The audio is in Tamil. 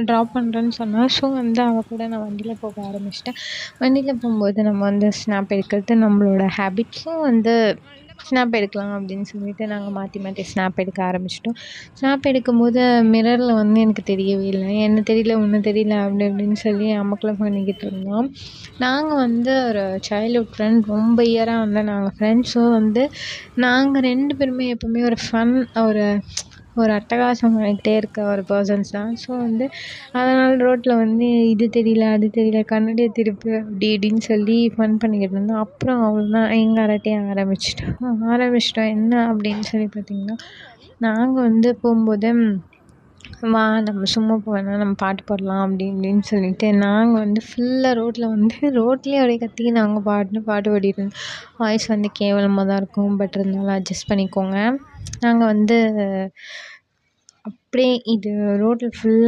ட்ராப் பண்ணுறேன்னு சொன்னா. ஸோ வந்து அவள் கூட நான் வண்டியில் போக ஆரம்பிச்சிட்டேன். வண்டியில் போகும்போது நம்ம வந்து ஸ்னாப் எடுக்கிறது நம்மளோட ஹேபிட்ஸும் வந்து ஸ்னாப் எடுக்கலாம் அப்படின்னு சொல்லிட்டு நாங்கள் மாற்றி மாற்றி ஸ்னாப் எடுக்க ஆரம்பிச்சிட்டோம். ஸ்னாப் எடுக்கும்போது மிரரில் வந்து எனக்கு தெரியவே இல்லை. என்ன தெரியல, ஒன்றும் தெரியல அப்படி இப்படின்னு சொல்லி அமர்க்களம் பண்ணிக்கிட்டு இருந்தோம். நாங்கள் வந்து ஒரு சைல்ட்ஹுட் ஃப்ரெண்ட், ரொம்ப இயராக வந்து நாங்கள் ஃப்ரெண்ட்ஸும் வந்து நாங்கள் 2 பேருமே எப்போவுமே ஒரு ஃபன் ஒரு ஒரு அட்டகாசம் பண்ணிக்கிட்டே இருக்க ஒரு பர்சன்ஸ் தான். ஸோ வந்து அதனால் ரோட்டில் வந்து இது தெரியல, அது தெரியல, கண்ணாடியை திருப்பு அப்படி இப்படின்னு சொல்லி ஃபன் பண்ணிக்கிட்டு இருந்தோம். அப்புறம் அவ்வளோதான், எங்கள் அரட்டையை ஆரம்பிச்சிட்டோம். என்ன அப்படின்னு சொல்லி பார்த்தீங்கன்னா, நாங்கள் வந்து போகும்போது வா நம்ம சும்மா போவேணா, நம்ம பாட்டு பாடலாம் அப்படி இப்படின்னு சொல்லிட்டு நாங்கள் வந்து ஃபுல்லாக ரோட்டில் வந்து ரோட்லேயே அப்படியே கத்தி நாங்கள் பாட்டுன்னு பாட்டு பாடிட்டு இருந்தோம். வாய்ஸ் வந்து கேவலமாக தான் இருக்கும், பட் இருந்தாலும் அட்ஜஸ்ட் பண்ணிக்கோங்க. நாங்கள் வந்து அப்படியே இது ரோட்டில் ஃபுல்லாக